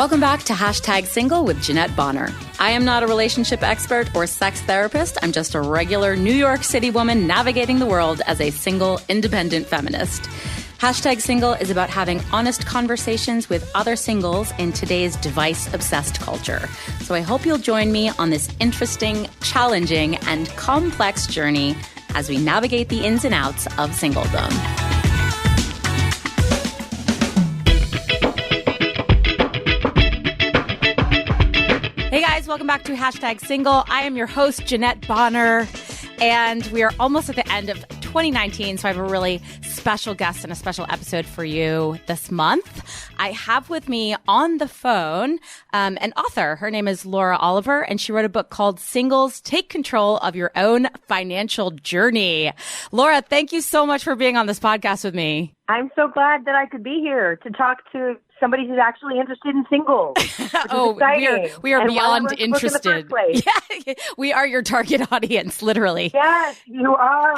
Welcome back to Hashtag Single with Jeanette Bonner. I am not a relationship expert or sex therapist. I'm just a regular New York City woman navigating the world as a single, independent feminist. Hashtag Single is about having honest conversations with other singles in today's device-obsessed culture. So I hope you'll join me on this interesting, challenging, and complex journey as we navigate the ins and outs of singledom. Hey guys, welcome back to Hashtag Single. I am your host, Jeanette Bonner, and we are almost at the end of 2019, so I have a really special guest and a special episode for you this month. I have with me on the phone an author. Her name is Laura Oliver, and she wrote a book called Singles, Take Control of Your Own Financial Journey. Laura, thank you so much for being on this podcast with me. I'm so glad that I could be here to talk to somebody who's actually interested in singles. We are beyond interested. Yeah, we are your target audience, literally. Yes, you are.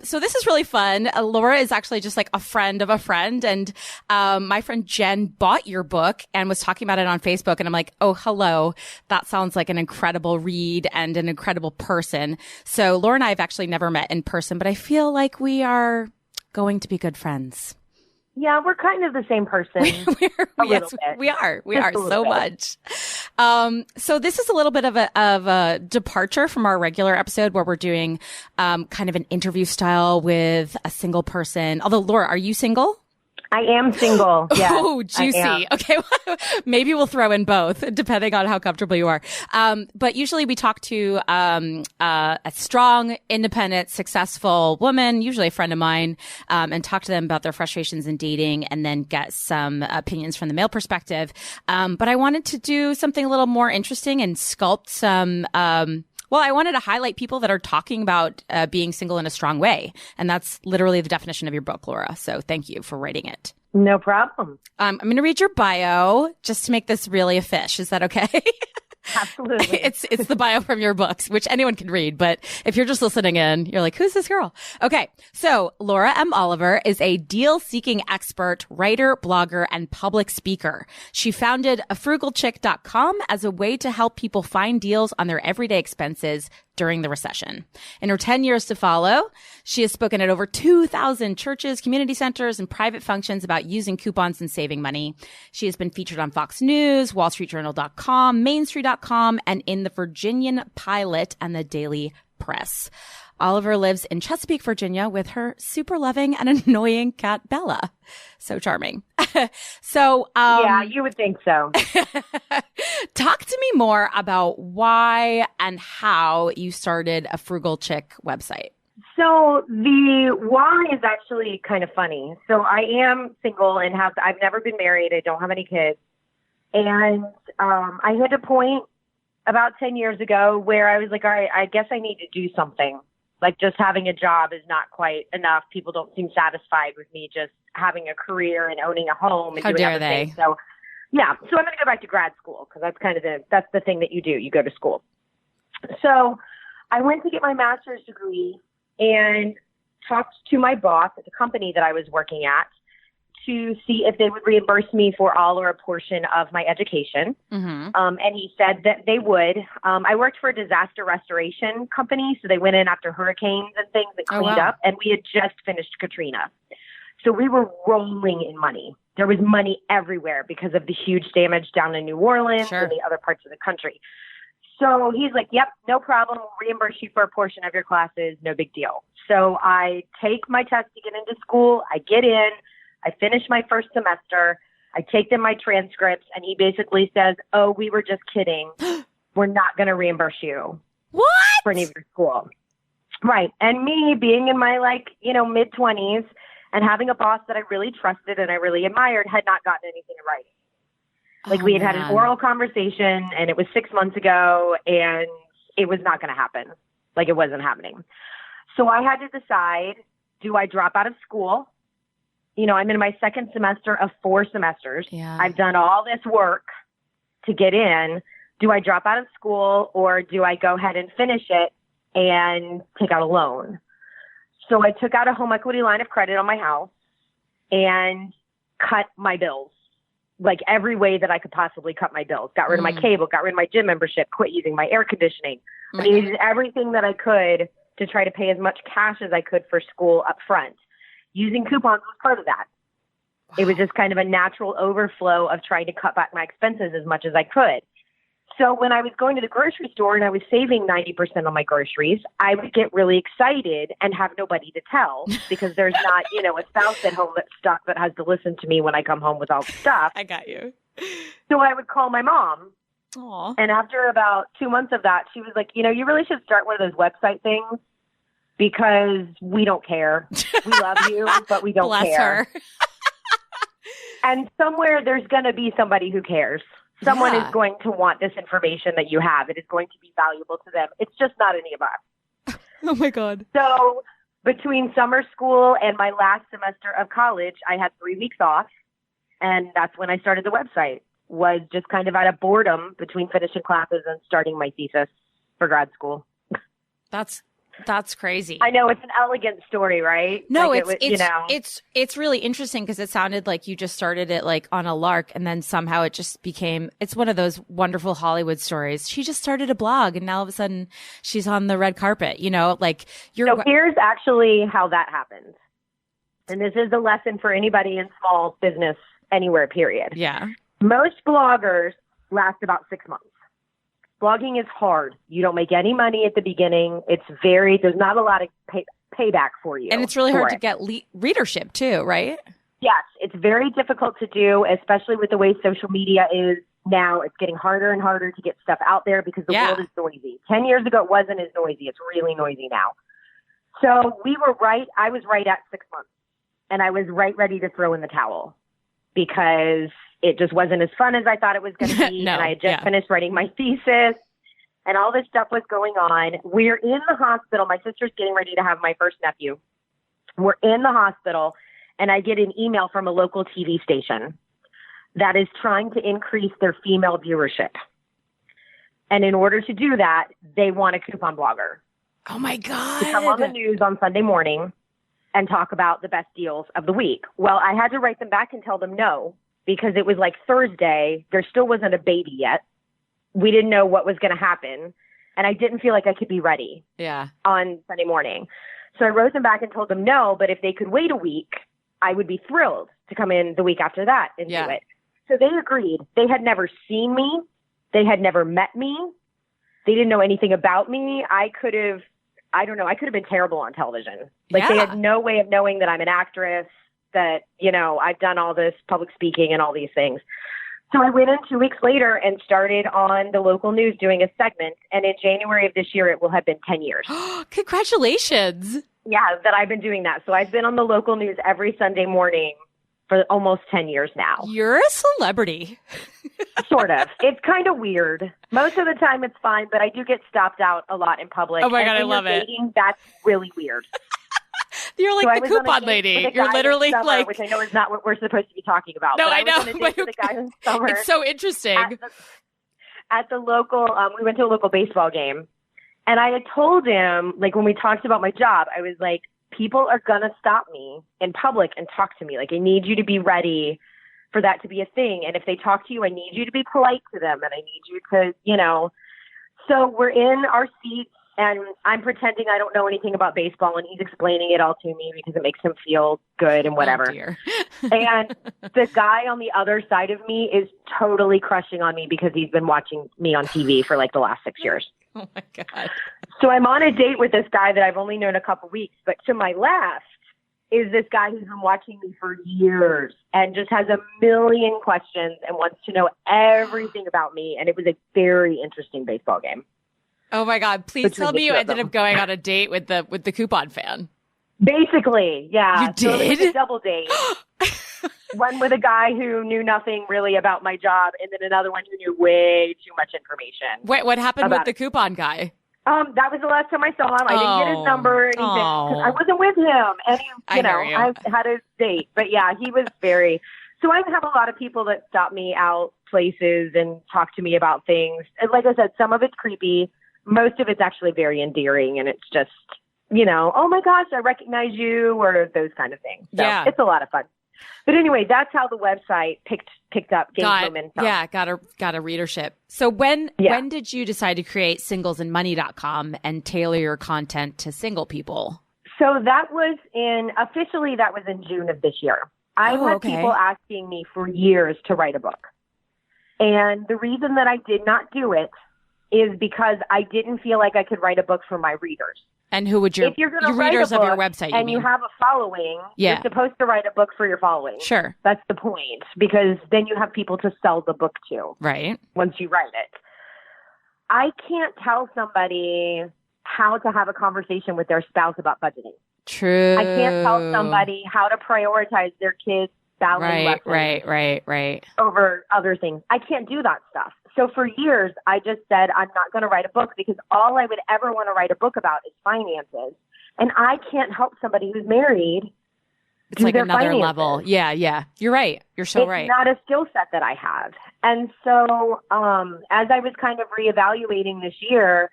So this is really fun. Laura is actually just like a friend of a friend. And my friend Jen bought your book and was talking about it on Facebook. And I'm like, oh, hello. That sounds like an incredible read and an incredible person. So Laura and I have actually never met in person, but I feel like we are going to be good friends. Yeah, we're kind of the same person. We are so much. So this is a little bit of a departure from our regular episode where we're doing kind of an interview style with a single person. Although, Laura, are you single? I am single. Yes, oh, juicy. Okay. Maybe we'll throw in both depending on how comfortable you are. But usually we talk to, a strong, independent, successful woman, usually a friend of mine, and talk to them about their frustrations in dating and then get some opinions from the male perspective. But I wanted to do something a little more interesting and sculpt some, I wanted to highlight people that are talking about being single in a strong way. And that's literally the definition of your book, Laura. So thank you for writing it. No problem. I'm going to read your bio just to make this really a fish. Is that okay? Absolutely. It's the bio from your books, which anyone can read. But if you're just listening in, you're like, who's this girl? Okay. So Laura M. Oliver is a deal-seeking expert, writer, blogger, and public speaker. She founded afrugalchick.com as a way to help people find deals on their everyday expenses during the recession. In her 10 years to follow, she has spoken at over 2,000 churches, community centers, and private functions about using coupons and saving money. She has been featured on Fox News, WallStreetJournal.com, MainStreet.com, and in the Virginian Pilot and the Daily Press. Oliver lives in Chesapeake, Virginia with her super loving and annoying cat, Bella. So charming. Yeah, you would think so. Talk to me more about why and how you started a Frugal Chick website. So the why is actually kind of funny. So I am single and I've never been married. I don't have any kids. And I hit a point about 10 years ago where I was like, all right, I guess I need to do something. Like just having a job is not quite enough. People don't seem satisfied with me just having a career and owning a home. And how doing dare everything. they? So yeah, so I'm going to go back to grad school because that's kind of that's the thing that you do. You go to school. So I went to get my master's degree and talked to my boss at the company that I was working at to see if they would reimburse me for all or a portion of my education. Mm-hmm. And he said that they would. I worked for a disaster restoration company, so they went in after hurricanes and things and cleaned up, and we had just finished Katrina. So we were rolling in money. There was money everywhere because of the huge damage down in New Orleans and the other parts of the country. So he's like, yep, no problem. We'll reimburse you for a portion of your classes. No big deal. So I take my test to get into school. I get in. I finish my first semester. I take them my transcripts, and he basically says, oh, we were just kidding. We're not going to reimburse you. What? For any of your school. Right. And me being in my mid-20s and having a boss that I really trusted and I really admired had not gotten anything in writing. We had an oral conversation, and it was 6 months ago, and it was not going to happen. It wasn't happening. So I had to decide, do I drop out of school? I'm in my second semester of 4 semesters. Yeah. I've done all this work to get in. Do I drop out of school or do I go ahead and finish it and take out a loan? So I took out a home equity line of credit on my house and cut my bills. like every way that I could possibly cut my bills. Got rid of my cable, got rid of my gym membership, quit using my air conditioning. I mean, I did everything that I could to try to pay as much cash as I could for school up front. Using coupons was part of that. Wow. It was just kind of a natural overflow of trying to cut back my expenses as much as I could. So when I was going to the grocery store and I was saving 90% on my groceries, I would get really excited and have nobody to tell because there's not, you know, a spouse at home that's stuck that has to listen to me when I come home with all the stuff. I got you. So I would call my mom. Aww. And after about 2 months of that, she was like, you know, you really should start one of those website things because we don't care. We love you, but we don't Bless care. Her. And somewhere there's going to be somebody who cares. Someone is going to want this information that you have. It is going to be valuable to them. It's just not any of us. Oh, my God. So between summer school and my last semester of college, I had 3 weeks off. And that's when I started the website, was just kind of out of boredom between finishing classes and starting my thesis for grad school. That's crazy. I know, it's an elegant story, right? No, like it's you know, it's really interesting because it sounded like you just started it like on a lark and then somehow it just became, it's one of those wonderful Hollywood stories. She just started a blog and now all of a sudden she's on the red carpet, you know, like So here's actually how that happens. And this is a lesson for anybody in small business anywhere, period. Yeah. Most bloggers last about 6 months. Blogging is hard. You don't make any money at the beginning. There's not a lot of payback for you. And it's really hard to get readership too, right? Yes, it's very difficult to do, especially with the way social media is now. It's getting harder and harder to get stuff out there because the world is noisy. 10 years ago, it wasn't as noisy. It's really noisy now. So we were right. I was right at 6 months. And I was right ready to throw in the towel because it just wasn't as fun as I thought it was going to be. And I had just finished writing my thesis and all this stuff was going on. We're in the hospital. My sister's getting ready to have my first nephew. We're in the hospital and I get an email from a local TV station that is trying to increase their female viewership. And in order to do that, they want a coupon blogger. Oh my God. To come on the news on Sunday morning and talk about the best deals of the week. Well, I had to write them back and tell them no, because it was like Thursday. There still wasn't a baby yet. We didn't know what was going to happen. And I didn't feel like I could be ready on Sunday morning. So I wrote them back and told them no, but if they could wait a week, I would be thrilled to come in the week after that and do it. So they agreed. They had never seen me. They had never met me. They didn't know anything about me. I could have been terrible on television. Like they had no way of knowing that I'm an actress, that, you know, I've done all this public speaking and all these things. So I went in 2 weeks later and started on the local news doing a segment. And in January of this year, it will have been 10 years. Congratulations. Yeah, that I've been doing that. So I've been on the local news every Sunday morning for almost 10 years now. You're a celebrity. Sort of. It's kind of weird. Most of the time it's fine, but I do get stopped out a lot in public. Oh my God, I love it. That's really weird. You're like the coupon lady. You're literally summer, like, which I know is not what we're supposed to be talking about. No, but I know. The guy in summer it's so interesting. At the local, we went to a local baseball game, and I had told him, like when we talked about my job, I was like, people are gonna stop me in public and talk to me. Like I need you to be ready for that to be a thing. And if they talk to you, I need you to be polite to them, and I need you to, you know. So we're in our seats. And I'm pretending I don't know anything about baseball, and he's explaining it all to me because it makes him feel good and whatever. Oh, and the guy on the other side of me is totally crushing on me because he's been watching me on TV for like the last 6 years. Oh, my God. So I'm on a date with this guy that I've only known a couple weeks. But to my left is this guy who's been watching me for years and just has a million questions and wants to know everything about me. And it was a very interesting baseball game. Oh my God. Please tell me you ended up going on a date with the coupon fan. Basically, yeah. You did? So it was a double date. One with a guy who knew nothing really about my job, and then another one who knew way too much information. Wait, what happened with the coupon guy? That was the last time I saw him. I didn't get his number or anything because I wasn't with him. And I had a date. But yeah, he was very. So I have a lot of people that stop me out places and talk to me about things. And like I said, some of it's creepy. Most of it's actually very endearing, and it's just, you know, oh my gosh, I recognize you, or those kind of things. So it's a lot of fun. But anyway, that's how the website picked up, gained momentum. Yeah, got a readership. So when did you decide to create singlesandmoney.com and tailor your content to single people? So that was in June of this year. I've had people asking me for years to write a book. And the reason that I did not do it is because I didn't feel like I could write a book for my readers. And who would your readers of your website? And you have a following. You're supposed to write a book for your following. Sure. That's the point, because then you have people to sell the book to. Right. Once you write it. I can't tell somebody how to have a conversation with their spouse about budgeting. True. I can't tell somebody how to prioritize their kids' ballet lessons right. over other things. I can't do that stuff. So for years, I just said, I'm not going to write a book because all I would ever want to write a book about is finances. And I can't help somebody who's married. It's like another level. Yeah. You're right. You're so right. It's not a skill set that I have. And so as I was kind of reevaluating this year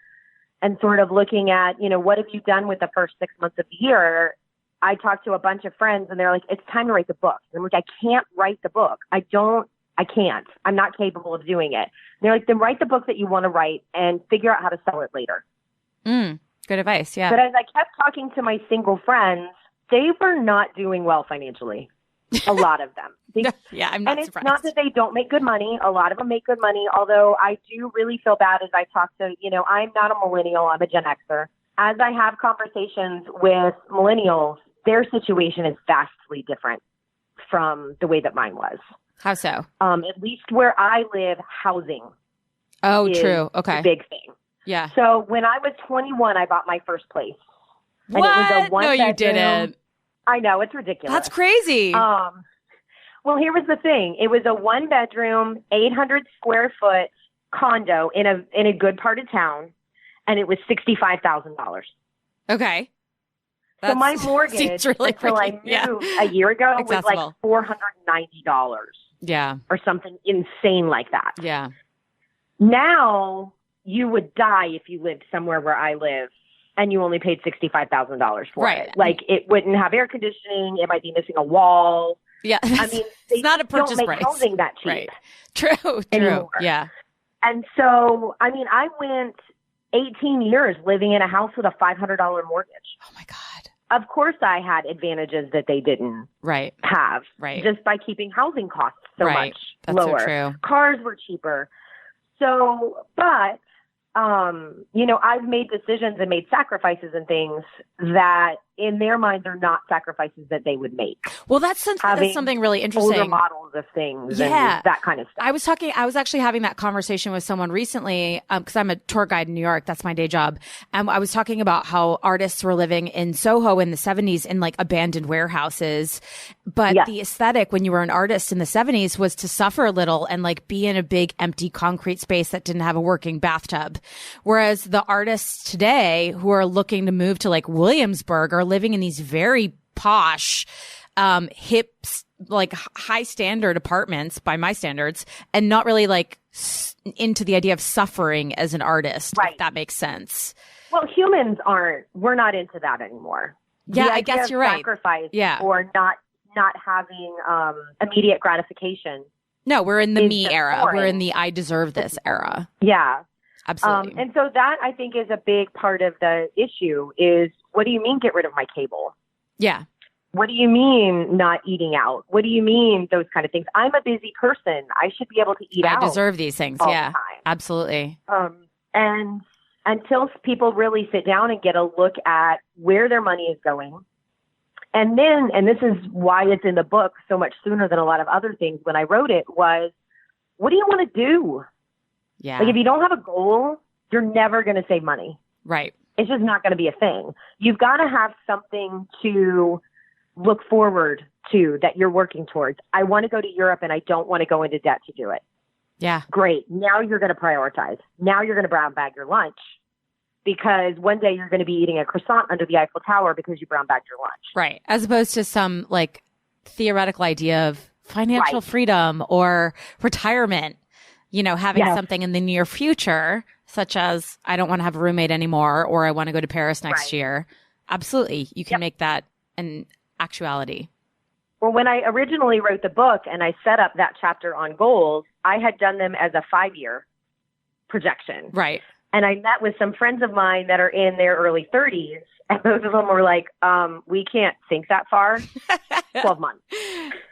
and sort of looking at, what have you done with the first 6 months of the year? I talked to a bunch of friends and they're like, it's time to write the book. And I'm like, I can't write the book. I can't. I'm not capable of doing it. And they're like, then write the book that you want to write and figure out how to sell it later. Good advice. Yeah. But as I kept talking to my single friends, they were not doing well financially. A lot of them. I'm not surprised. And it's not that they don't make good money. A lot of them make good money, although I do really feel bad as I talk to, I'm not a millennial, I'm a Gen Xer. As I have conversations with millennials, their situation is vastly different from the way that mine was. How so? At least where I live, housing. Oh, true. Okay. A big thing. Yeah. So when I was 21, I bought my first place. What? And it was a one-bedroom. No, you didn't. I know, it's ridiculous. That's crazy. Well, here was the thing. It was a one-bedroom, 800 square foot condo in a good part of town, and it was $65,000. Okay. So my mortgage really until I moved a year ago was like $490. Yeah. Or something insane like that. Yeah. Now you would die if you lived somewhere where I live and you only paid $65,000 for it. Like it wouldn't have air conditioning. It might be missing a wall. Yeah. I mean, it's not a purchase don't make price. Housing that cheap. Right. True. Anymore. Yeah. And so, I mean, I went 18 years living in a house with a $500 mortgage. Oh my God. Of course I had advantages that they didn't have. Right. Just by keeping housing costs so much That's lower. So true. Cars were cheaper. So, but, I've made decisions and made sacrifices and things that in their minds are not sacrifices that they would make. Well, that's something really interesting. Older models of things and that kind of stuff. I was actually having that conversation with someone recently because I'm a tour guide in New York. That's my day job. And I was talking about how artists were living in Soho in the 70s in like abandoned warehouses. But the aesthetic when you were an artist in the 70s was to suffer a little and like be in a big empty concrete space that didn't have a working bathtub. Whereas the artists today who are looking to move to like Williamsburg are living in these very posh, hip, like high standard apartments by my standards and not really like into the idea of suffering as an artist. If that makes sense. Well, we're not into that anymore. Yeah, I guess you're right. Sacrifice or not having immediate gratification. No, we're in the me era. Boring. We're in the I deserve this era. Yeah. Absolutely. And so that I think is a big part of the issue is what do you mean get rid of my cable? Yeah. What do you mean not eating out? What do you mean those kind of things? I'm a busy person. I should be able to eat out. I deserve these things. Yeah, absolutely. And until people really sit down and get a look at where their money is going. And this is why it's in the book so much sooner than a lot of other things when I wrote it was, what do you want to do? Yeah. Like if you don't have a goal, you're never going to save money. Right. It's just not going to be a thing. You've got to have something to look forward to that you're working towards. I want to go to Europe and I don't want to go into debt to do it. Yeah. Great. Now you're going to prioritize. Now you're going to brown bag your lunch because one day you're going to be eating a croissant under the Eiffel Tower because you brown bagged your lunch. Right. As opposed to some like theoretical idea of financial freedom or retirement. Having something in the near future, such as I don't want to have a roommate anymore, or I want to go to Paris next year. Absolutely. You can make that an actuality. Well, when I originally wrote the book and I set up that chapter on goals, I had done them as a 5-year projection. Right. And I met with some friends of mine that are in their early 30s, and those of them were like, we can't think that far. 12 months.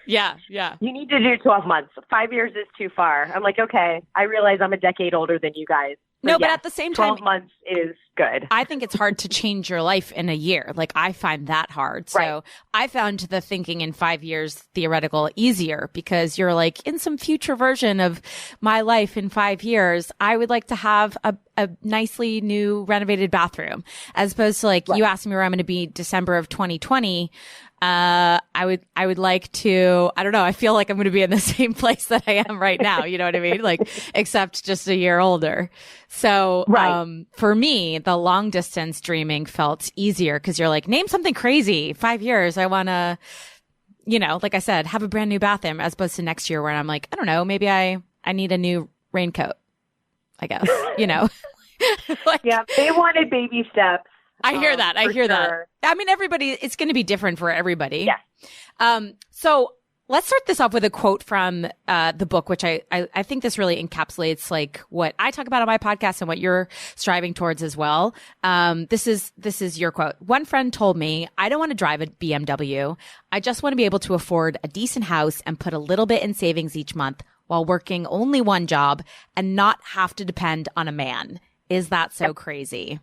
Yeah. You need to do 12 months. 5 years is too far. I'm like, okay, I realize I'm a decade older than you guys. But at the same time, 12 months is good. I think it's hard to change your life in a year. Like, I find that hard. So Right. I found the thinking in 5 years theoretical easier, because you're like, in some future version of my life in 5 years, I would like to have a nicely new renovated bathroom, as opposed to like, you asked me where I'm going to be December of 2020. I would like to, I don't know, I feel like I'm going to be in the same place that I am right now. You know what I mean? Like, except just a year older. So, for me, the long distance dreaming felt easier, because you're like, name something crazy. 5 years. I want to, like I said, have a brand new bathroom, as opposed to next year where I'm like, I don't know, maybe I need a new raincoat, I guess, Like, yeah, they wanted baby steps. I hear that. I hear that. I mean, it's going to be different for everybody. Yeah. So let's start this off with a quote from the book, which I think this really encapsulates like what I talk about on my podcast and what you're striving towards as well. This is your quote. One friend told me, I don't want to drive a BMW. I just want to be able to afford a decent house and put a little bit in savings each month while working only one job and not have to depend on a man. Is that so crazy?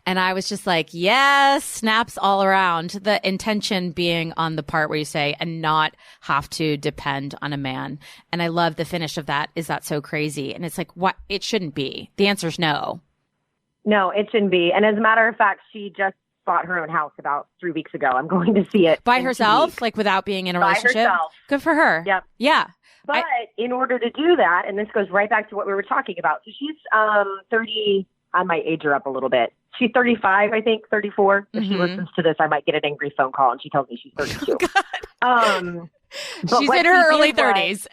And I was just like, yes, snaps all around. The intention being on the part where you say, and not have to depend on a man. And I love the finish of that. Is that so crazy? And it's like, what? It shouldn't be. The answer is no. No, it shouldn't be. And as a matter of fact, she just bought her own house about 3 weeks ago. I'm going to see it. By herself? Like, without being in a relationship? By herself. Good for her. Yep. Yeah. But in order to do that, and this goes right back to what we were talking about. So she's 30. I might age her up a little bit. She's 35, I think, 34. If she listens to this, I might get an angry phone call and she tells me she's 32. Oh, she's in her early 30s.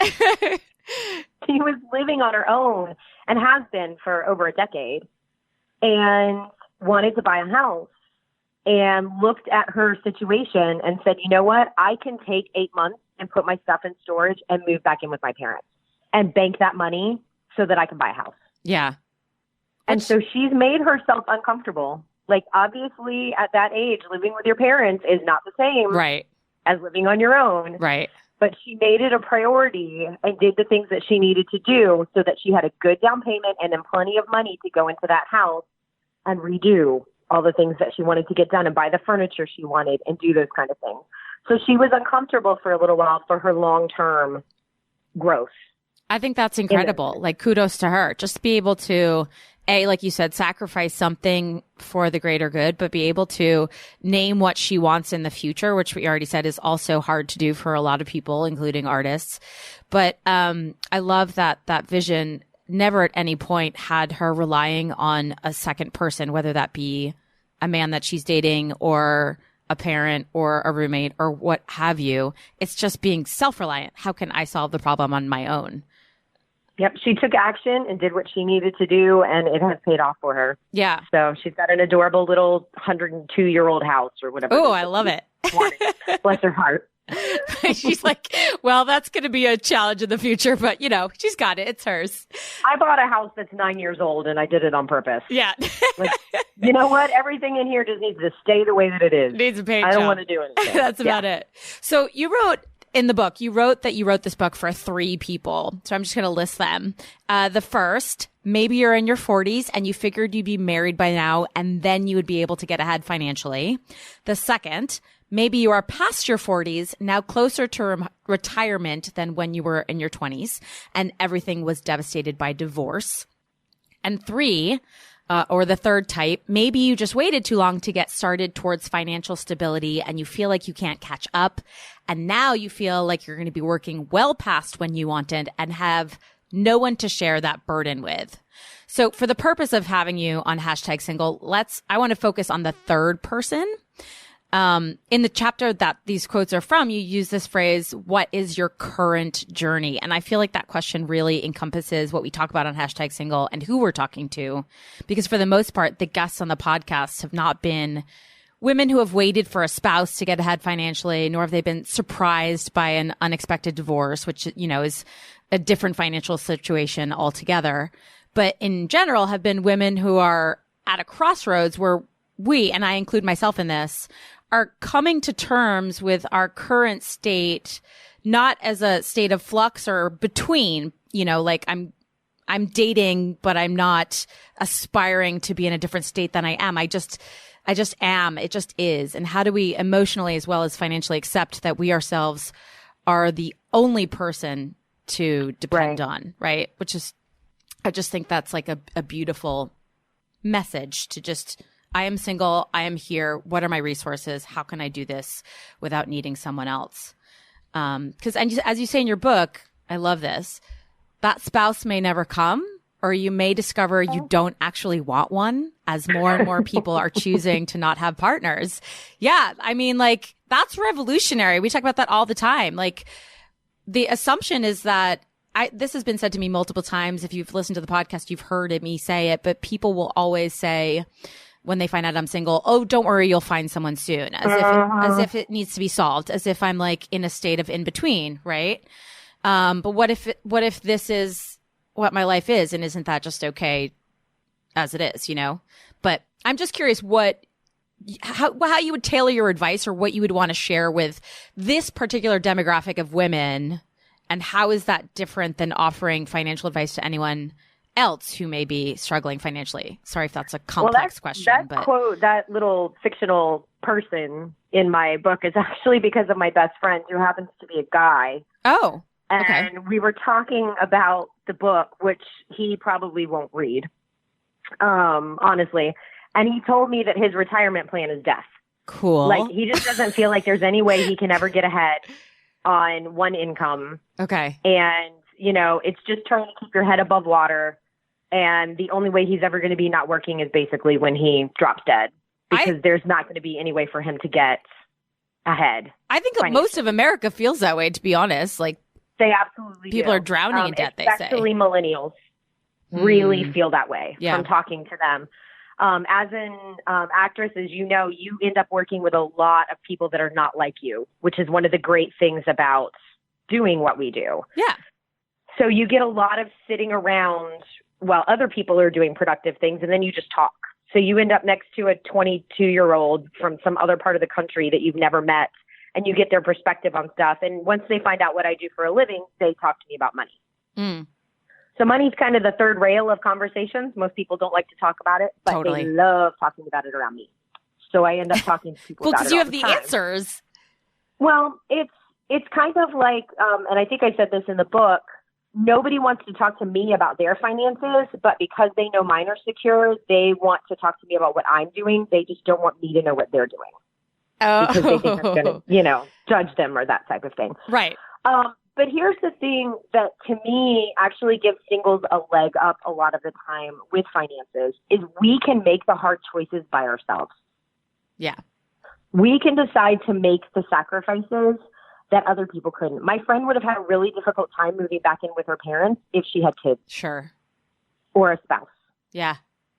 She was living on her own and has been for over a decade, and wanted to buy a house, and looked at her situation and said, you know what? I can take 8 months and put my stuff in storage and move back in with my parents and bank that money so that I can buy a house. Yeah. And so she's made herself uncomfortable. Like, obviously, at that age, living with your parents is not the same as living on your own. Right. But she made it a priority and did the things that she needed to do so that she had a good down payment and then plenty of money to go into that house and redo all the things that she wanted to get done and buy the furniture she wanted and do those kind of things. So she was uncomfortable for a little while for her long-term growth. I think that's incredible. Like, kudos to her. Just be able to, like you said, sacrifice something for the greater good, but be able to name what she wants in the future, which we already said is also hard to do for a lot of people, including artists. But I love that vision never at any point had her relying on a second person, whether that be a man that she's dating or a parent or a roommate or what have you. It's just being self-reliant. How can I solve the problem on my own? Yep. She took action and did what she needed to do, and it has paid off for her. Yeah. So she's got an adorable little 102-year-old house or whatever. Oh, I love it. Bless her heart. She's like, well, that's going to be a challenge in the future, but she's got it. It's hers. I bought a house that's 9 years old, and I did it on purpose. Yeah. Like, you know what? Everything in here just needs to stay the way that it is. Needs a paint I don't job. want to do anything. That's about it. So you wrote in the book, you wrote this book for 3 people. So I'm just going to list them. The first, maybe you're in your 40s and you figured you'd be married by now and then you would be able to get ahead financially. The second, maybe you are past your 40s, now closer to retirement than when you were in your 20s, and everything was devastated by divorce. And 3, or the third type, maybe you just waited too long to get started towards financial stability and you feel like you can't catch up. And now you feel like you're going to be working well past when you wanted and have no one to share that burden with. So for the purpose of having you on #single, I want to focus on the third person. In the chapter that these quotes are from, you use this phrase, what is your current journey? And I feel like that question really encompasses what we talk about on #single and who we're talking to. Because for the most part, the guests on the podcast have not been women who have waited for a spouse to get ahead financially, nor have they been surprised by an unexpected divorce, which, you know, is a different financial situation altogether. But in general have been women who are at a crossroads where we, and I include myself in this, are coming to terms with our current state, not as a state of flux or between, you know, like I'm dating, but I'm not aspiring to be in a different state than I am. I just am. It just is. And how do we emotionally as well as financially accept that we ourselves are the only person to depend on, right? Which is, I just think that's like a beautiful message to just, I am single. I am here. What are my resources? How can I do this without needing someone else? Because as you say in your book, I love this, that spouse may never come, or you may discover you don't actually want one as more and more people are choosing to not have partners. Yeah. I mean, like, that's revolutionary. We talk about that all the time. Like, the assumption is that this has been said to me multiple times. If you've listened to the podcast, you've heard me say it, but people will always say when they find out I'm single, oh, don't worry, you'll find someone soon, as if it needs to be solved, as if I'm like in a state of in between. Right. But what if this is what my life is, and isn't that just okay as it is, you know? But I'm just curious how you would tailor your advice, or what you would want to share with this particular demographic of women, and how is that different than offering financial advice to anyone else who may be struggling financially? Sorry if that's a complex question. Quote, that little fictional person in my book is actually because of my best friend, who happens to be a guy. Oh. And we were talking about the book, which he probably won't read, honestly. And he told me that his retirement plan is death. Cool. Like, he just doesn't feel like there's any way he can ever get ahead on one income. Okay. And, you know, it's just trying to keep your head above water. And the only way he's ever going to be not working is basically when he drops dead, because there's not going to be any way for him to get ahead. I think most of America feels that way, to be honest. Like, they absolutely people do. are drowning in debt, they say. Especially millennials really feel that way from talking to them. As an actress, as you know, you end up working with a lot of people that are not like you, which is one of the great things about doing what we do. Yeah. So you get a lot of sitting around while other people are doing productive things, and then you just talk. So you end up next to a 22-year-old from some other part of the country that you've never met, and you get their perspective on stuff. And once they find out what I do for a living, they talk to me about money. Mm. So money's kind of the third rail of conversations. Most people don't like to talk about it, but they love talking about it around me. So I end up talking to people about it. Well, because you have the answers. Well, it's kind of like, and I think I said this in the book, nobody wants to talk to me about their finances, but because they know mine are secure, they want to talk to me about what I'm doing. They just don't want me to know what they're doing. Oh. Because they think I'm going to, judge them or that type of thing. Right. But here's the thing that to me actually gives singles a leg up a lot of the time with finances is we can make the hard choices by ourselves. Yeah. We can decide to make the sacrifices that other people couldn't. My friend would have had a really difficult time moving back in with her parents if she had kids. Sure. Or a spouse. Yeah.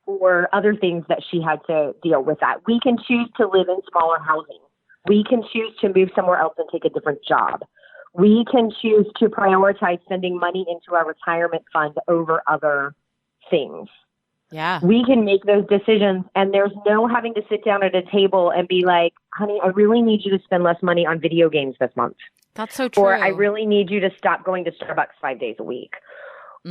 Or other things that she had to deal with that. We can choose to live in smaller housing. We can choose to move somewhere else and take a different job. We can choose to prioritize sending money into our retirement fund over other things. Yeah. We can make those decisions, and there's no having to sit down at a table and be like, honey, I really need you to spend less money on video games this month. That's so true. Or I really need you to stop going to Starbucks 5 days a week.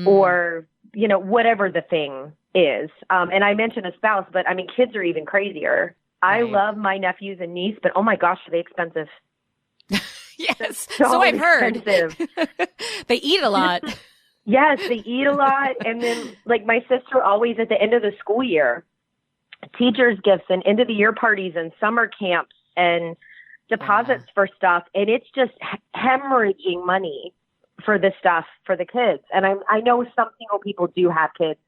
Or, whatever the thing is. And I mentioned a spouse, but I mean, kids are even crazier. Right. I love my nephews and niece, but oh my gosh, are they expensive. Yes. So I've heard. They eat a lot. Yes, they eat a lot. And then like my sister always at the end of the school year, teachers' gifts and end of the year parties and summer camps and deposits for stuff. And it's just hemorrhaging money for this stuff for the kids. And I know some single people do have kids,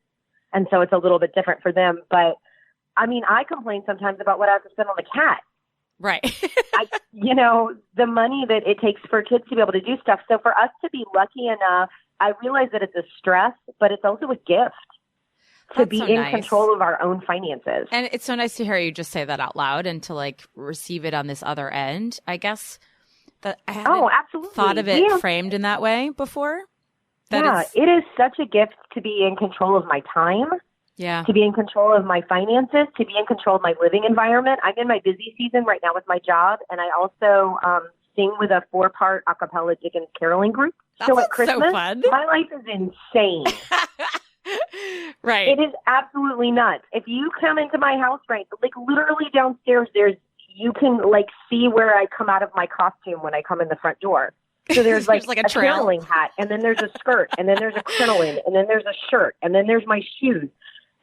and so it's a little bit different for them. But I mean, I complain sometimes about what I have to spend on the cat. Right. The money that it takes for kids to be able to do stuff. So for us to be lucky enough, I realize that it's a stress, but it's also a gift. to be in control of our own finances. And it's so nice to hear you just say that out loud and to like receive it on this other end. I guess that I haven't thought of it framed in that way before. It is such a gift to be in control of my time. Yeah. To be in control of my finances, to be in control of my living environment. I'm in my busy season right now with my job, and I also sing with a 4-part a cappella Dickens caroling group. So at Christmas, so fun. My life is insane. Right. It is absolutely nuts. If you come into my house, right, like literally downstairs, you can like see where I come out of my costume when I come in the front door. So there's like a caroling hat, and then there's a skirt, and then there's a crinoline, and then there's a shirt, and then there's my shoes.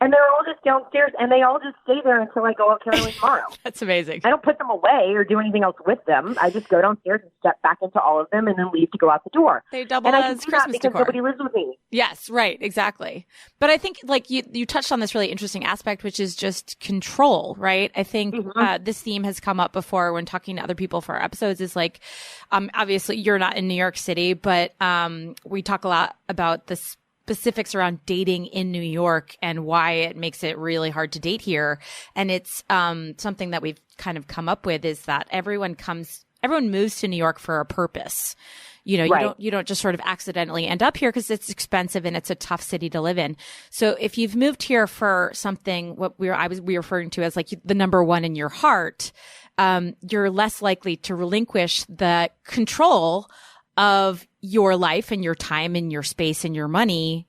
And they're all just downstairs, and they all just stay there until I go out caroling tomorrow. That's amazing. I don't put them away or do anything else with them. I just go downstairs and step back into all of them and then leave to go out the door. They double and as I can do Christmas that because decor. nobody lives with me. Yes, right, exactly. But I think like you touched on this really interesting aspect, which is just control, right? I think this theme has come up before when talking to other people for our episodes is like, obviously you're not in New York City, but we talk a lot about the specifics around dating in New York and why it makes it really hard to date here. And it's something that we've kind of come up with is that everyone moves to New York for a purpose. You know, you don't just sort of accidentally end up here because it's expensive and it's a tough city to live in. So if you've moved here for something, what we were referring to as like the number one in your heart, you're less likely to relinquish the control of your life and your time and your space and your money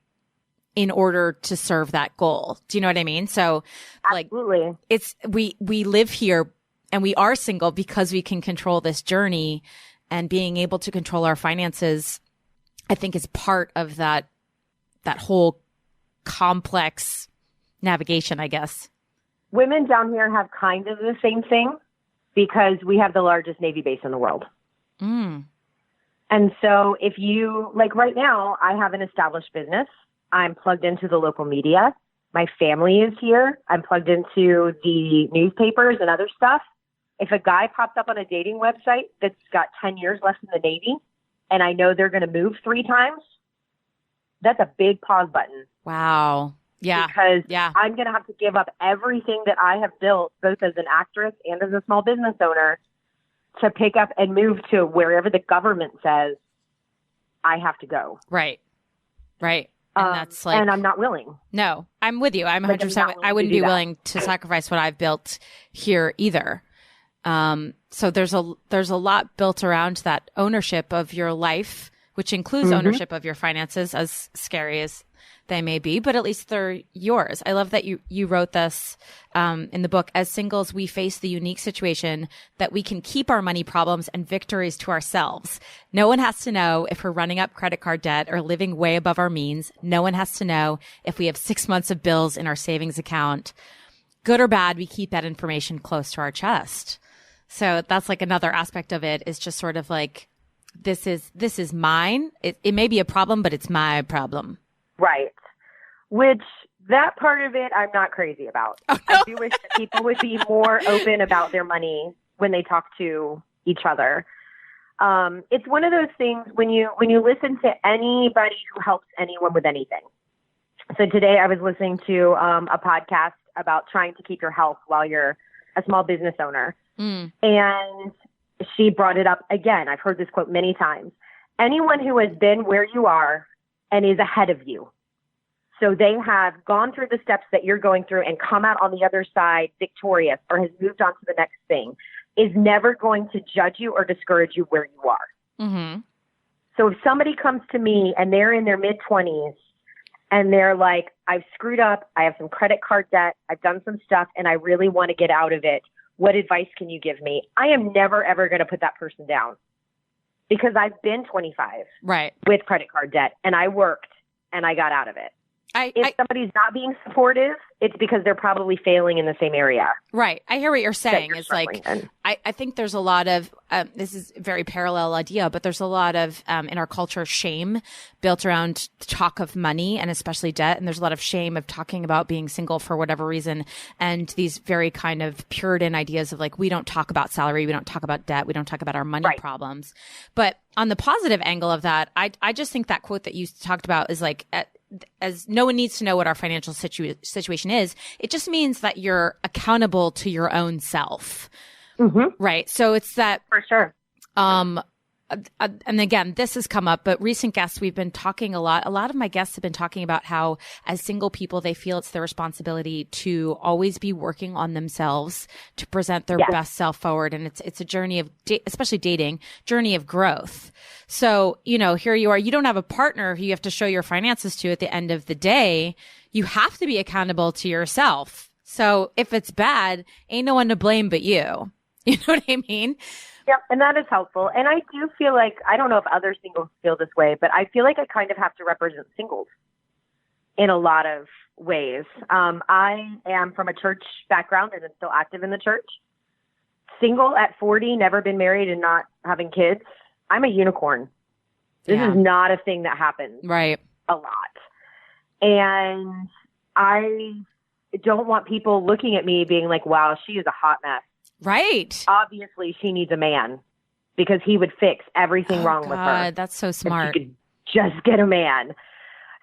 in order to serve that goal. Do you know what I mean? So Absolutely. It's, we live here and we are single because we can control this journey, and being able to control our finances, I think is part of that whole complex navigation, I guess. Women down here have kind of the same thing because we have the largest Navy base in the world. And so if you, like right now, I have an established business. I'm plugged into the local media. My family is here. I'm plugged into the newspapers and other stuff. If a guy pops up on a dating website that's got 10 years left in the Navy, and I know they're going to move 3 times, that's a big pause button. Wow. Yeah. Because I'm going to have to give up everything that I have built, both as an actress and as a small business owner, to pick up and move to wherever the government says I have to go. Right. Right. And that's like, and I'm not willing. No, I'm with you. I'm 100%. I wouldn't be willing to sacrifice what I've built here either. So there's a lot built around that ownership of your life, which includes ownership of your finances, as scary as they may be, but at least they're yours. I love that you wrote this in the book. As singles, we face the unique situation that we can keep our money problems and victories to ourselves. No one has to know if we're running up credit card debt or living way above our means. No one has to know if we have 6 months of bills in our savings account. Good or bad, we keep that information close to our chest. So that's like another aspect of it, is just sort of like, this is mine. It may be a problem, but it's my problem. Right. Which, that part of it, I'm not crazy about. Oh, no. I do wish that people would be more open about their money when they talk to each other. It's one of those things when you listen to anybody who helps anyone with anything. So today I was listening to a podcast about trying to keep your health while you're a small business owner. And she brought it up again. I've heard this quote many times. Anyone who has been where you are and is ahead of you, so they have gone through the steps that you're going through and come out on the other side victorious, or has moved on to the next thing, is never going to judge you or discourage you where you are. So if somebody comes to me and they're in their mid-20s and they're like, I've screwed up, I have some credit card debt, I've done some stuff, and I really want to get out of it, what advice can you give me? I am never, ever going to put that person down, because I've been 25 with credit card debt, and I worked and I got out of it. If somebody's not being supportive, it's because they're probably failing in the same area. Right. I hear what you're saying. It's like, I think there's a lot of, this is a very parallel idea, but there's a lot of, in our culture, shame built around talk of money and especially debt. And there's a lot of shame of talking about being single for whatever reason. And these very kind of Puritan ideas of like, we don't talk about salary. We don't talk about debt. We don't talk about our money problems. But on the positive angle of that, I just think that quote that you talked about is like, as no one needs to know what our financial situation is. It just means that you're accountable to your own self. Mm-hmm. Right. So it's that For sure. And again, this has come up, but recent guests, we've been talking a lot of my guests have been talking about how as single people, they feel it's their responsibility to always be working on themselves to present their best self forward. And it's a journey of, especially dating, journey of growth. So, here you are, you don't have a partner who you have to show your finances to at the end of the day. You have to be accountable to yourself. So if it's bad, ain't no one to blame but you. You know what I mean? Yeah, and that is helpful. And I do feel like, I don't know if other singles feel this way, but I feel like I kind of have to represent singles in a lot of ways. I am from a church background and am still active in the church. Single at 40, never been married and not having kids. I'm a unicorn. This is not a thing that happens a lot. And I don't want people looking at me being like, wow, she is a hot mess. Right. Obviously, she needs a man because he would fix everything wrong with her. That's so smart. If she could just get a man.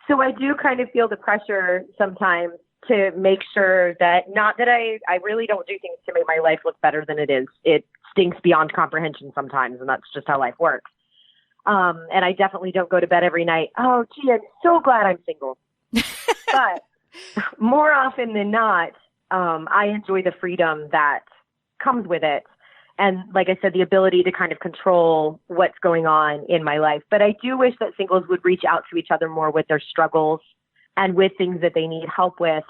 So I do kind of feel the pressure sometimes to make sure that, not that I really don't do things to make my life look better than it is. It stinks beyond comprehension sometimes, and that's just how life works. And I definitely don't go to bed every night, oh, gee, I'm so glad I'm single. But more often than not, I enjoy the freedom that comes with it. And like I said, the ability to kind of control what's going on in my life. But I do wish that singles would reach out to each other more with their struggles and with things that they need help with.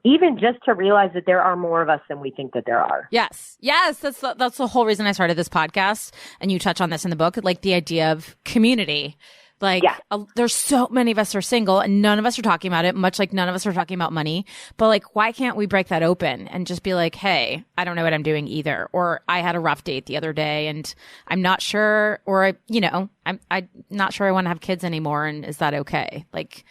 Even just to realize that there are more of us than we think that there are. Yes. That's the whole reason I started this podcast. And you touch on this in the book, like the idea of community. Like, there's so many of us are single and none of us are talking about it, much like none of us are talking about money. But like, why can't we break that open and just be like, hey, I don't know what I'm doing either. Or I had a rough date the other day and I'm not sure, or, I'm not sure I want to have kids anymore. And is that okay? Like,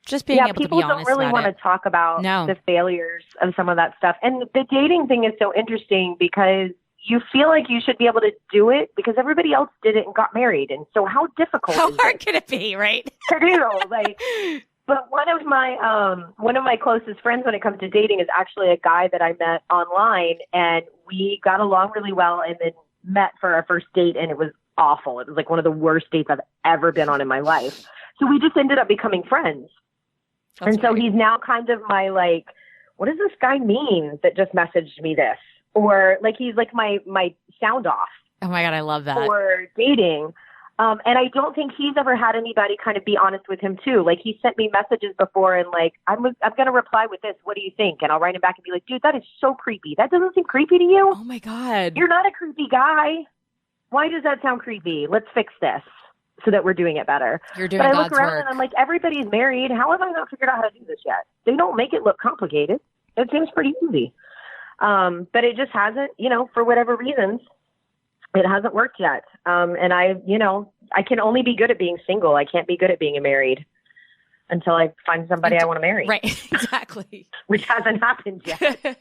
just being able to be honest about it. People don't really want to talk about the failures of some of that stuff. And the dating thing is so interesting because you feel like you should be able to do it because everybody else did it and got married. And so how difficult how hard can it be, right? To do, but one of my closest friends when it comes to dating is actually a guy that I met online, and we got along really well and then met for our first date, and it was awful. It was like one of the worst dates I've ever been on in my life. So we just ended up becoming friends. And so he's now kind of my, like, what does this guy mean that just messaged me this? Or like, he's like my sound off. Oh my God, I love that. For dating. And I don't think he's ever had anybody kind of be honest with him too. Like, he sent me messages before and like, I'm going to reply with this. What do you think? And I'll write him back and be like, dude, that is so creepy. That doesn't seem creepy to you. Oh my God. You're not a creepy guy. Why does that sound creepy? Let's fix this so that we're doing it better. You're doing God's work. But I look around and I'm like, everybody's married. How have I not figured out how to do this yet? They don't make it look complicated. It seems pretty easy. But it just hasn't, for whatever reasons, it hasn't worked yet. And I can only be good at being single. I can't be good at being married until I find somebody I want to marry. Right. Exactly. Which hasn't happened yet.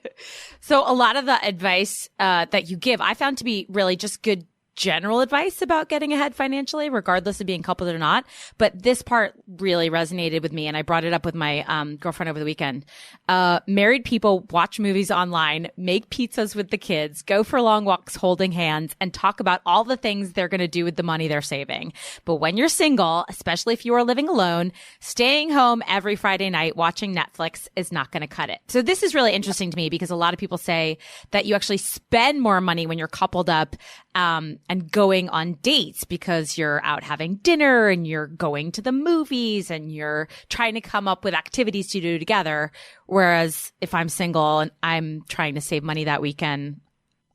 So a lot of the advice, that you give, I found to be really just good general advice about getting ahead financially, regardless of being coupled or not. But this part really resonated with me, and I brought it up with my girlfriend over the weekend. Married people watch movies online, make pizzas with the kids, go for long walks holding hands, and talk about all the things they're going to do with the money they're saving. But when you're single, especially if you are living alone, staying home every Friday night watching Netflix is not going to cut it. So this is really interesting to me because a lot of people say that you actually spend more money when you're coupled up, and going on dates because you're out having dinner and you're going to the movies and you're trying to come up with activities to do together. Whereas if I'm single and I'm trying to save money that weekend,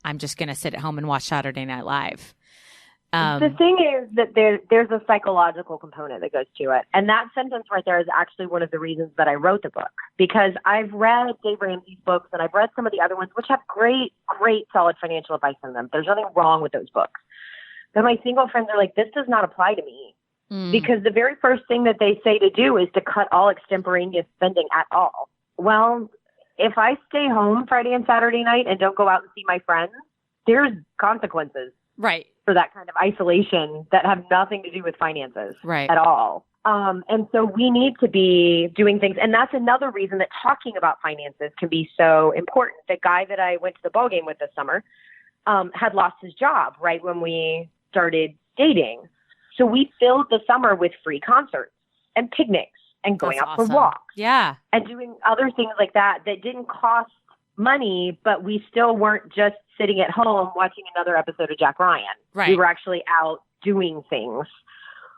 I'm just going to sit at home and watch Saturday Night Live. The thing is that there's a psychological component that goes to it. And that sentence right there is actually one of the reasons that I wrote the book, because I've read Dave Ramsey's books and I've read some of the other ones, which have great, solid financial advice in them. There's nothing wrong with those books. But my single friends are like, this does not apply to me. Because the very first thing that they say to do is to cut all extemporaneous spending at all. Well, if I stay home Friday and Saturday night and don't go out and see my friends, there's consequences. Right. For that kind of isolation that have nothing to do with finances at all. And so we need to be doing things. And that's another reason that talking about finances can be so important. The guy that I went to the ball game with this summer had lost his job right when we started dating. So we filled the summer with free concerts and picnics and going out for walks. Yeah. And doing other things like that didn't cost money, but we still weren't just sitting at home watching another episode of Jack Ryan. Right. We were actually out doing things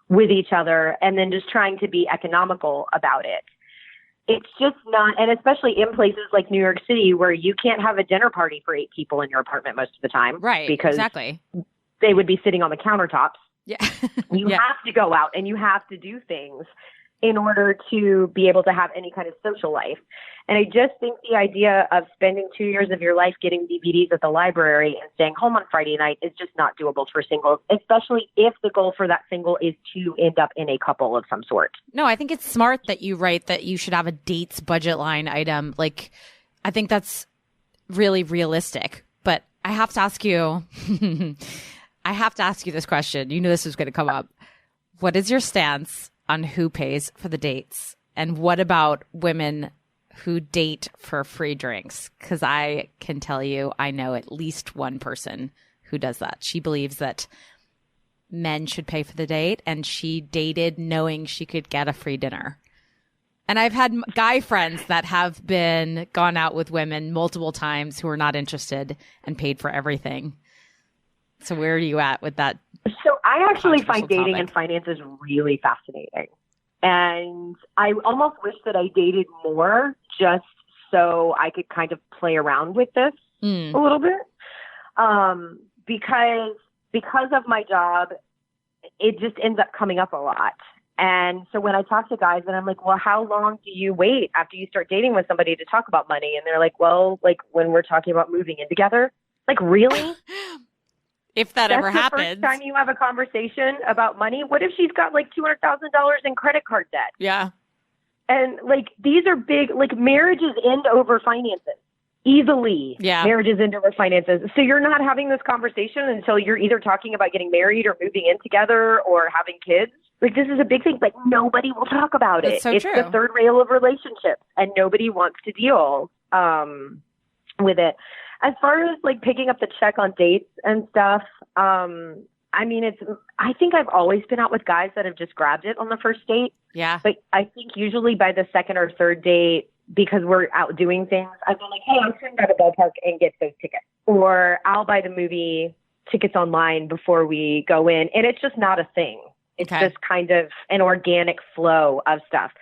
with each other and then just trying to be economical about it. It's just not, and especially in places like New York City where you can't have a dinner party for 8 people in your apartment most of the time. Right. Because exactly. they would be sitting on the countertops. Yeah. You have to go out and you have to do things in order to be able to have any kind of social life. And I just think the idea of spending 2 years of your life getting DVDs at the library and staying home on Friday night is just not doable for singles, especially if the goal for that single is to end up in a couple of some sort. No, I think it's smart that you write that you should have a dates budget line item. Like, I think that's really realistic. But I have to ask you, this question. You knew this was going to come up. What is your stance on who pays for the dates? And what about women who date for free drinks? Because I can tell you, I know at least one person who does that. She believes that men should pay for the date, and she dated knowing she could get a free dinner. And I've had guy friends that have gone out with women multiple times who are not interested and paid for everything. So where are you at with that? So I actually find dating topic? and finances really fascinating. And I almost wish that I dated more just so I could kind of play around with this a little bit. Because of my job, it just ends up coming up a lot. And so when I talk to guys and I'm like, well, how long do you wait after you start dating with somebody to talk about money? And they're like, well, like when we're talking about moving in together, like really? If that ever That's happens. the first time you have a conversation about money. What if she's got like $200,000 in credit card debt? Yeah. And like, these are big, like marriages end over finances. Easily. Yeah. Marriages end over finances. So you're not having this conversation until you're either talking about getting married or moving in together or having kids. Like this is a big thing, but nobody will talk about it. That's so it's true. the third rail of relationships and nobody wants to deal with it. As far as like picking up the check on dates and stuff, I mean, I think I've always been out with guys that have just grabbed it on the first date. Yeah. But I think usually by the second or third date, because we're out doing things, I've been like, hey, I'm swing by the ballpark and get those tickets. Or I'll buy the movie tickets online before we go in. And it's just not a thing. It's just kind of an organic flow of stuff.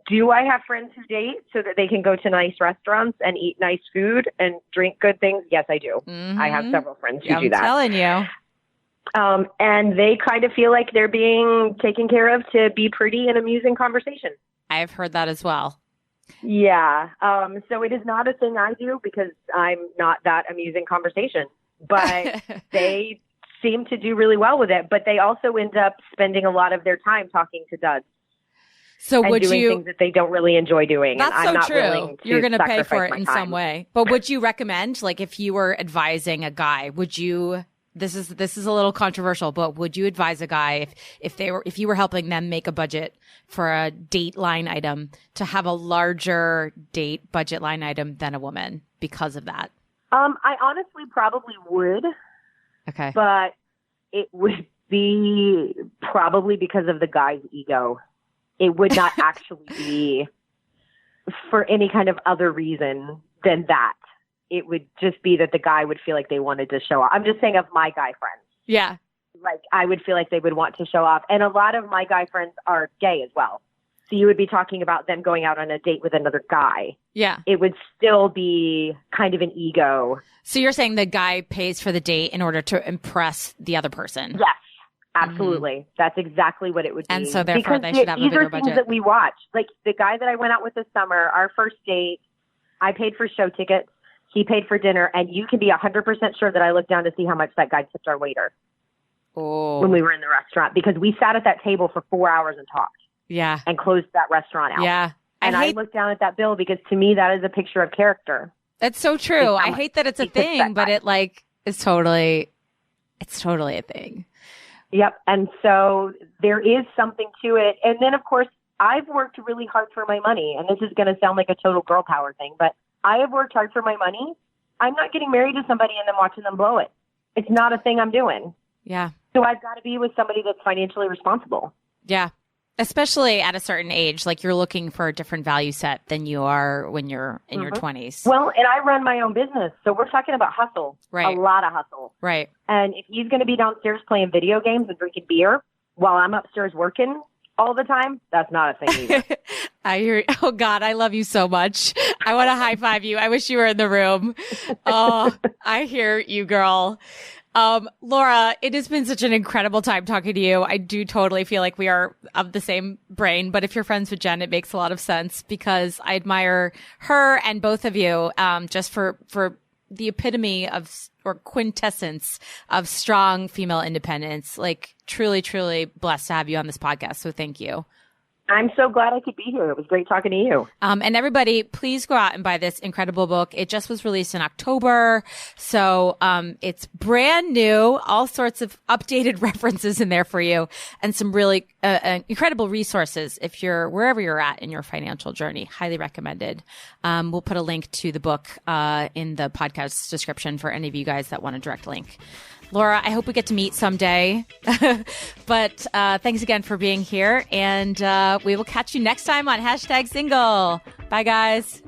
Do I have friends who date so that they can go to nice restaurants and eat nice food and drink good things? Yes, I do. Mm-hmm. I have several friends who do that. I'm telling you. And they kind of feel like they're being taken care of to be pretty and amusing conversation. I've heard that as well. Yeah. So it is not a thing I do because I'm not that amusing conversation. But they seem to do really well with it. But they also end up spending a lot of their time talking to duds. So and would doing you? things that they don't really enjoy doing. That's and I'm so not true. Willing to You're going to pay for it in time. some way. But would you recommend, like, if you were advising a guy, would you? This is a little controversial, but would you advise a guy if you were helping them make a budget for a date line item to have a larger date budget line item than a woman because of that? I honestly probably would. Okay. But it would be probably because of the guy's ego. It would not actually be for any kind of other reason than that. It would just be that the guy would feel like they wanted to show off. I'm just saying of my guy friends. Yeah. Like I would feel like they would want to show off. And a lot of my guy friends are gay as well. So you would be talking about them going out on a date with another guy. Yeah. It would still be kind of an ego. So you're saying the guy pays for the date in order to impress the other person? Yes. Absolutely. Mm-hmm. That's exactly what it would be. And so therefore they should have a bigger budget. These are things that we watch. Like the guy that I went out with this summer, our first date, I paid for show tickets. He paid for dinner. And you can be 100% sure that I looked down to see how much that guy tipped our waiter when we were in the restaurant. Because we sat at that table for 4 hours and talked. Yeah. And closed that restaurant out. Yeah. And I looked down at that bill because to me that is a picture of character. That's so true. I hate that it's a thing, but it's totally a thing. Yep. And so there is something to it. And then, of course, I've worked really hard for my money. And this is going to sound like a total girl power thing, but I have worked hard for my money. I'm not getting married to somebody and then watching them blow it. It's not a thing I'm doing. Yeah. So I've got to be with somebody that's financially responsible. Yeah. Especially at a certain age, like you're looking for a different value set than you are when you're in your 20s. Well, and I run my own business. So we're talking about hustle. Right. A lot of hustle. Right. And if he's going to be downstairs playing video games and drinking beer while I'm upstairs working all the time, that's not a thing either. I hear. Oh God, I love you so much. I want to high five you. I wish you were in the room. Oh, I hear you, girl. Laura, it has been such an incredible time talking to you. I do totally feel like we are of the same brain, but if you're friends with Jen, it makes a lot of sense because I admire her and both of you, just for the epitome of, or quintessence of strong female independence. Like truly, truly blessed to have you on this podcast. So thank you. I'm so glad I could be here. It was great talking to you. And everybody, please go out and buy this incredible book. It just was released in October. So, it's brand new, all sorts of updated references in there for you and some really, incredible resources if you're wherever you're at in your financial journey. Highly recommended. We'll put a link to the book, in the podcast description for any of you guys that want a direct link. Laura, I hope we get to meet someday. But thanks again for being here. And we will catch you next time on #single. Bye, guys.